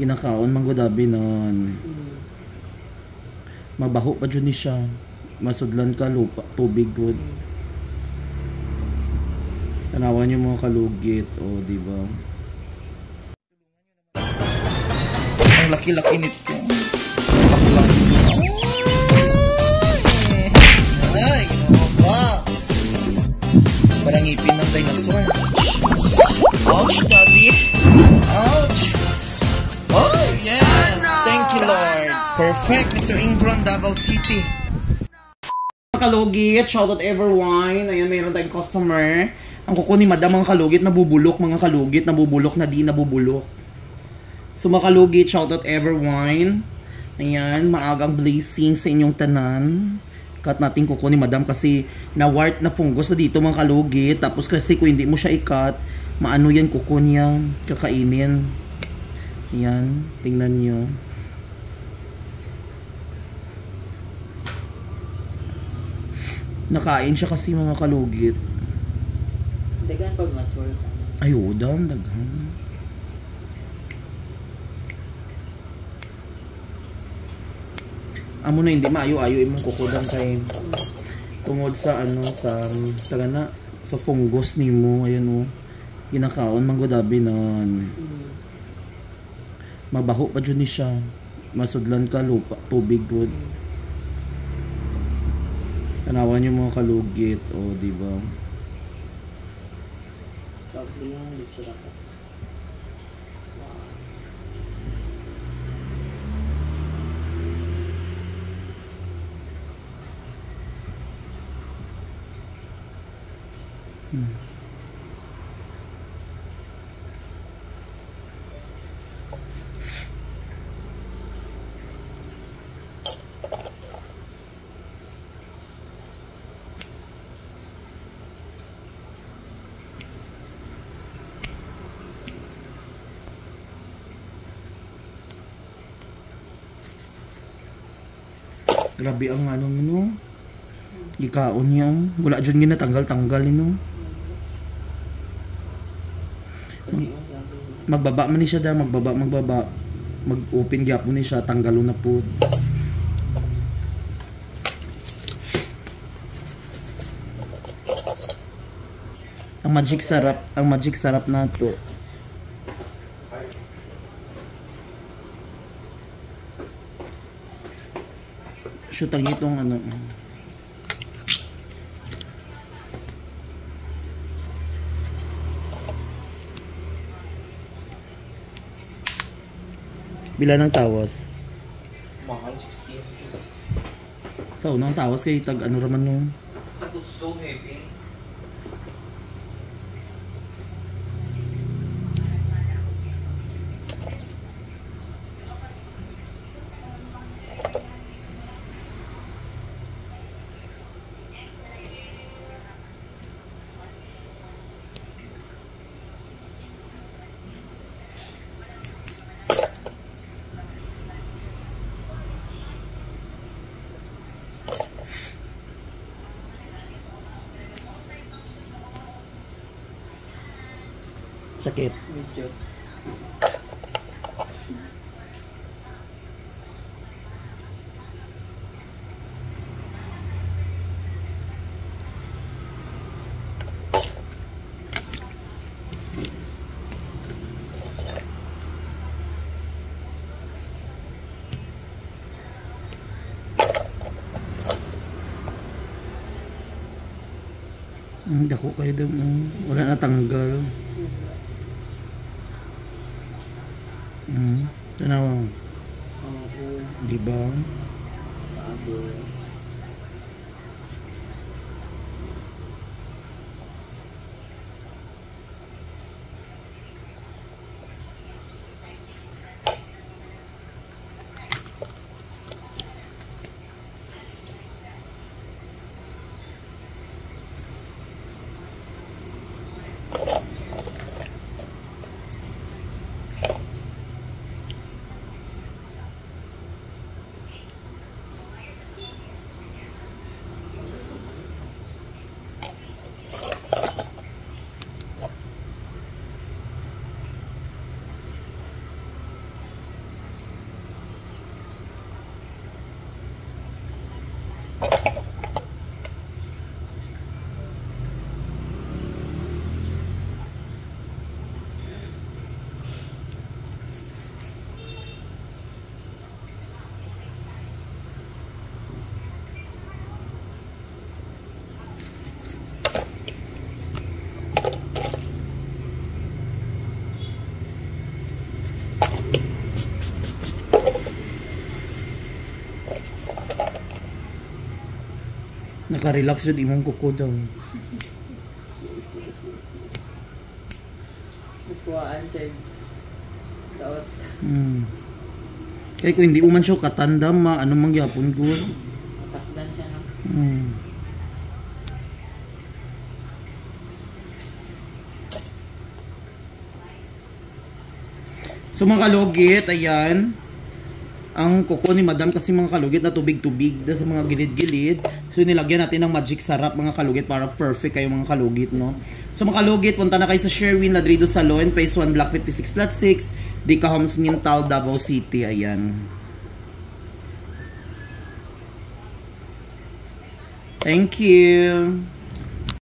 Ginakaon man gud abi non. Mabaho pa jud ni siya. Masudlan ka lupa, tubig gud. Tanawan yung mga kalugit, oh, di ba? Ang laki-laki nito. Ay, ginawa pa. Parang ngipin ng dinosaur. Ouch, daddy. Ouch. Oh, yes. Thank you, Lord. Perfect, Mr. Ingram, Davao City. Kalugit, shoutout everyone. Ayan, mayroon tayong customer. Ang kuko ni madam mga kalugit, nabubulok mga kalugit, nabubulok na di nabubulok. So mga kalugit, shoutout everyone. Ayan, maagang blessing sa inyong tanan. Cut natin kuko ni madam kasi na-wart na fungus na dito mga kalugit. Tapos kasi kung hindi mo siya i-cut, maano yan kuko niya, kakainin. Ayan, tingnan nyo. Nakain siya kasi mga kalugit. Daghan pag maswal sa ay, udam, daghan. Amo na hindi maayo-ayo imong kukudang kay tungod sa ano sa taga na sa fungus nimo. Ayan oh. Ginakaon man gud abi non. Mabaho pa jud ni siya. Masudlan ka lupa, tubig gud. Tanawan yung mga kalugit, oh, di ba? Grabe ang ano no. Ikaon niya. Wala dyan nga natanggal-tanggal no. Magbaba man ni siya da. Magbaba. Mag-open gap mo ni siya. Tanggalo na po. Ang magic sarap na to. Shoot ang itong ano. Bila ng tawas? mahal 16. Sa unang tawas kay tag ano raman no. Takot so heavy. Sakit. Medyo. Dako kayo daw. Wala na tanggal. Tanawa. Diba? Naka-relax yun imong kuko daw. Kukuhaan siya. Daot. Kaya kung hindi uman siya katanda, ano mangyapon ko? Takdan siya no? So mga kalugit, ayan. Ang kuko ni madam kasi mga kalugit na tubig-tubig da sa mga gilid-gilid. So nilagyan natin ng magic sarap mga kalugit para perfect kayo mga kalugit, no? So mga kalugit, punta na kayo sa Sherwin Ladrido Salon, Phase 1, Block 56.6, Dica Homes, Mintal, Davao City. Ayan. Thank you.